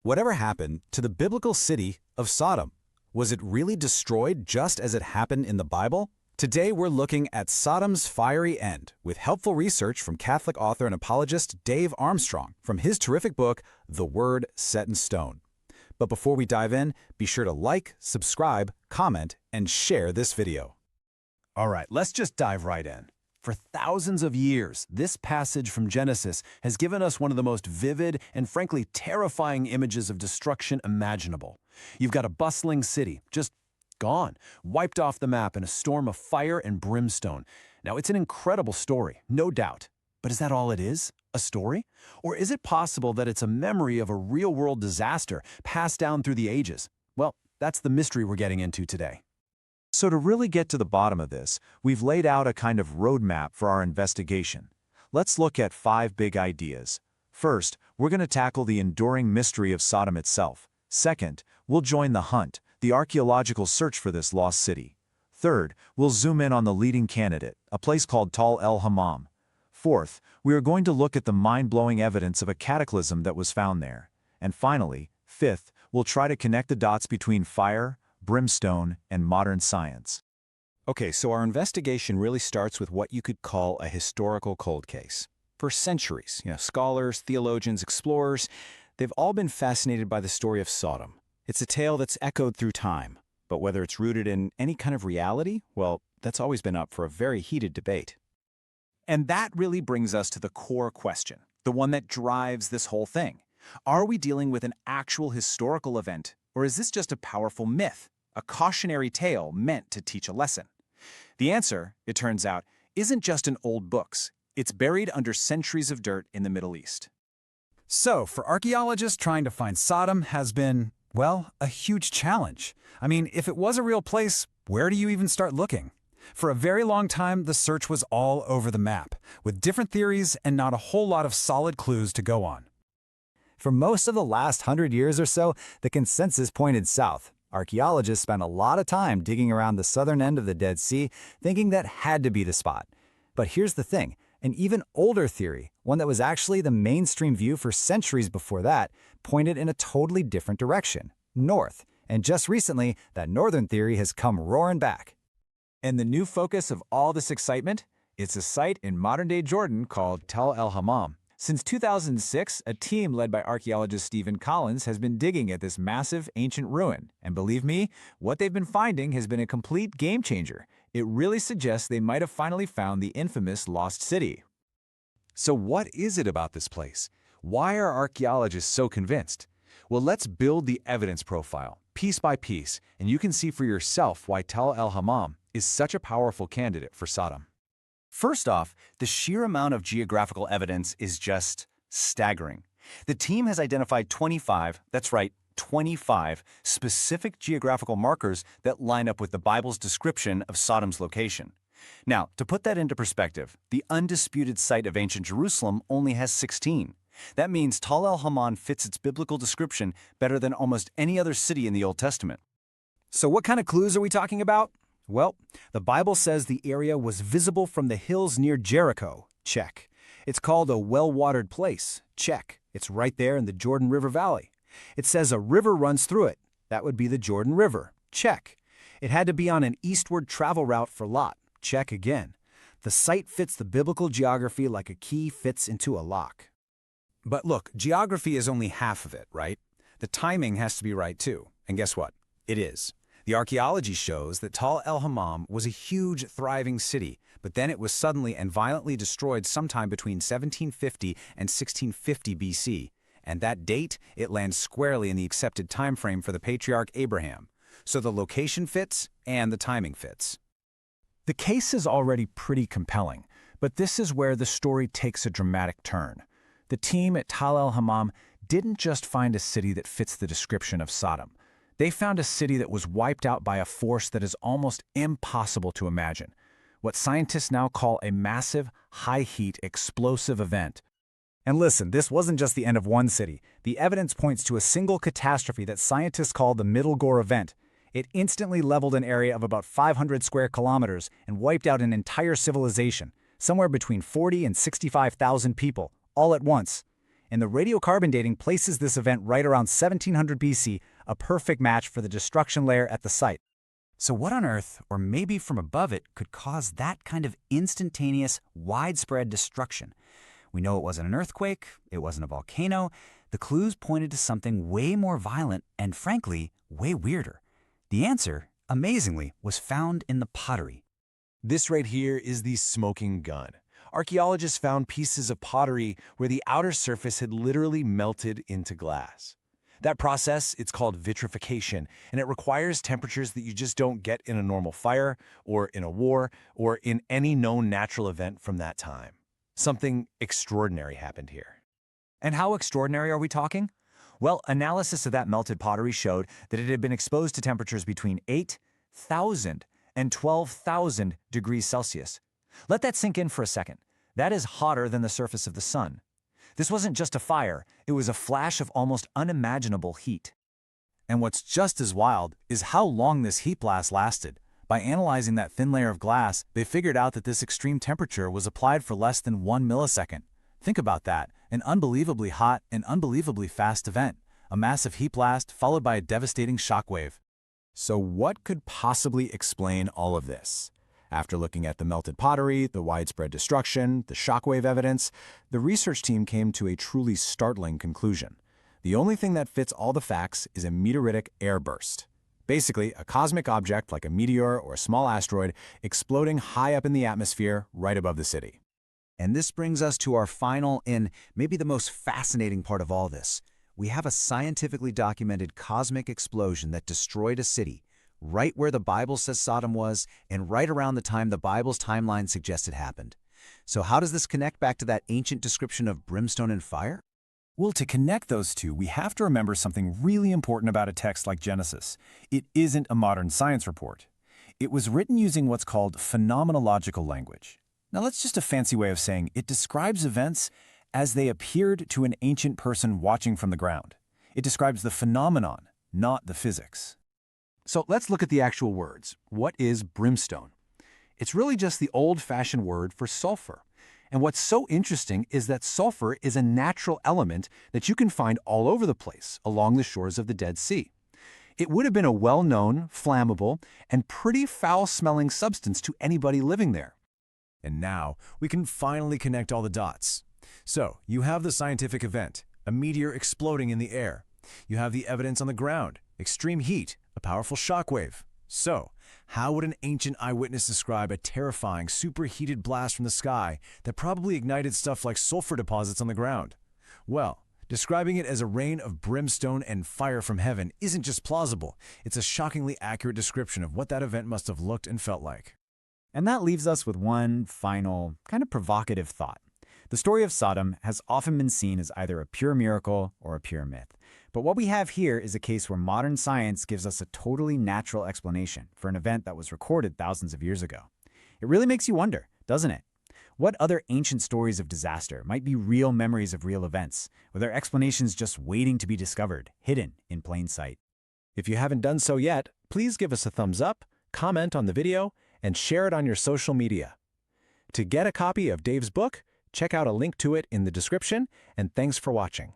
Whatever happened to the biblical city of Sodom? Was it really destroyed just as it happened in the Bible? Today we're looking at Sodom's fiery end with helpful research from Catholic author and apologist Dave Armstrong from his terrific book, The Word Set in Stone. But before we dive in, be sure to like, subscribe, comment, and share this video. All right, let's just dive right in. For thousands of years, this passage from Genesis has given us one of the most vivid and frankly terrifying images of destruction imaginable. You've got a bustling city, just gone, wiped off the map in a storm of fire and brimstone. Now, it's an incredible story, no doubt. But is that all it is? A story? Or is it possible that it's a memory of a real-world disaster passed down through the ages? Well, that's the mystery we're getting into today. So to really get to the bottom of this, we've laid out a kind of roadmap for our investigation. Let's look at 5 big ideas. First, we're going to tackle the enduring mystery of Sodom itself. Second, we'll join the hunt, the archaeological search for this lost city. Third, we'll zoom in on the leading candidate, a place called el-Hammam. Fourth, we are going to look at the mind-blowing evidence of a cataclysm that was found there. And finally, fifth, we'll try to connect the dots between fire, brimstone, and modern science. Okay, so our investigation really starts with what you could call a historical cold case. For centuries, scholars, theologians, explorers, they've all been fascinated by the story of Sodom. It's a tale that's echoed through time, but whether it's rooted in any kind of reality, well, that's always been up for a very heated debate. And that really brings us to the core question, the one that drives this whole thing. Are we dealing with an actual historical event, or is this just a powerful myth, a cautionary tale meant to teach a lesson? The answer, it turns out, isn't just in old books. It's buried under centuries of dirt in the Middle East. So, for archaeologists, trying to find Sodom has been, well, a huge challenge. I mean, if it was a real place, where do you even start looking? For a very long time, the search was all over the map, with different theories and not a whole lot of solid clues to go on. For most of the last 100 years or so, the consensus pointed south. Archaeologists spent a lot of time digging around the southern end of the Dead Sea, thinking that had to be the spot. But here's the thing, an even older theory, one that was actually the mainstream view for centuries before that, pointed in a totally different direction, north. And just recently, that northern theory has come roaring back. And the new focus of all this excitement? It's a site in modern-day Jordan called Tell el-Hammam. Since 2006, a team led by archaeologist Steven Collins has been digging at this massive ancient ruin. And believe me, what they've been finding has been a complete game changer. It really suggests they might have finally found the infamous lost city. So what is it about this place? Why are archaeologists so convinced? Well, let's build the evidence profile, piece by piece, and you can see for yourself why Tell el-Hammam is such a powerful candidate for Sodom. First off, the sheer amount of geographical evidence is just staggering. The team has identified 25, that's right, 25 specific geographical markers that line up with the Bible's description of Sodom's location. Now, to put that into perspective, the undisputed site of ancient Jerusalem only has 16. That means Tell el-Hammam fits its biblical description better than almost any other city in the Old Testament. So what kind of clues are we talking about? Well, the Bible says the area was visible from the hills near Jericho. Check. It's called a well-watered place. Check. It's right there in the Jordan River Valley. It says a river runs through it. That would be the Jordan River. Check. It had to be on an eastward travel route for Lot. Check again. The site fits the biblical geography like a key fits into a lock. But look, geography is only half of it, right? The timing has to be right too. And guess what? It is. The archaeology shows that Tell el-Hammam was a huge, thriving city, but then it was suddenly and violently destroyed sometime between 1750 and 1650 BC. And that date, it lands squarely in the accepted time frame for the patriarch Abraham. So the location fits and the timing fits. The case is already pretty compelling, but this is where the story takes a dramatic turn. The team at Tell el-Hammam didn't just find a city that fits the description of Sodom. They found a city that was wiped out by a force that is almost impossible to imagine, what scientists now call a massive, high-heat, explosive event. And listen, this wasn't just the end of one city. The evidence points to a single catastrophe that scientists call the Middle Gore event. It instantly leveled an area of about 500 square kilometers and wiped out an entire civilization, somewhere between 40 and 65,000 people, all at once. and the radiocarbon dating places this event right around 1700 BC, a perfect match for the destruction layer at the site. So what on Earth, or maybe from above it, could cause that kind of instantaneous, widespread destruction? We know it wasn't an earthquake, it wasn't a volcano. The clues pointed to something way more violent and, frankly, way weirder. The answer, amazingly, was found in the pottery. This right here is the smoking gun. Archaeologists found pieces of pottery where the outer surface had literally melted into glass. That process, it's called vitrification, and it requires temperatures that you just don't get in a normal fire, or in a war, or in any known natural event from that time. Something extraordinary happened here. And how extraordinary are we talking? Well, analysis of that melted pottery showed that it had been exposed to temperatures between 8,000 and 12,000 degrees Celsius. Let that sink in for a second. That is hotter than the surface of the sun. This wasn't just a fire, it was a flash of almost unimaginable heat. And what's just as wild is how long this heat blast lasted. By analyzing that thin layer of glass, they figured out that this extreme temperature was applied for less than 1 millisecond. Think about that, an unbelievably hot and unbelievably fast event, a massive heat blast followed by a devastating shockwave. So what could possibly explain all of this? After looking at the melted pottery, the widespread destruction, the shockwave evidence, the research team came to a truly startling conclusion. The only thing that fits all the facts is a meteoritic airburst. Basically, a cosmic object like a meteor or a small asteroid exploding high up in the atmosphere right above the city. And this brings us to our final and maybe the most fascinating part of all this. We have a scientifically documented cosmic explosion that destroyed a city, right where the Bible says Sodom was, and right around the time the Bible's timeline suggests it happened. So how does this connect back to that ancient description of brimstone and fire? Well, to connect those two, we have to remember something really important about a text like Genesis. It isn't a modern science report. It was written using what's called phenomenological language. Now, that's just a fancy way of saying it describes events as they appeared to an ancient person watching from the ground. It describes the phenomenon, not the physics. So let's look at the actual words. What is brimstone? It's really just the old-fashioned word for sulfur. And what's so interesting is that sulfur is a natural element that you can find all over the place along the shores of the Dead Sea. It would have been a well-known, flammable, and pretty foul-smelling substance to anybody living there. And now, we can finally connect all the dots. So, you have the scientific event, a meteor exploding in the air. You have the evidence on the ground, extreme heat, a powerful shockwave. So, how would an ancient eyewitness describe a terrifying, superheated blast from the sky that probably ignited stuff like sulfur deposits on the ground? Well, describing it as a rain of brimstone and fire from heaven isn't just plausible, it's a shockingly accurate description of what that event must have looked and felt like. And that leaves us with one final, kind of provocative thought. The story of Sodom has often been seen as either a pure miracle or a pure myth. But what we have here is a case where modern science gives us a totally natural explanation for an event that was recorded thousands of years ago. It really makes you wonder, doesn't it? What other ancient stories of disaster might be real memories of real events, with their explanations just waiting to be discovered, hidden in plain sight? If you haven't done so yet, please give us a thumbs up, comment on the video, and share it on your social media. To get a copy of Dave's book, check out a link to it in the description, and thanks for watching.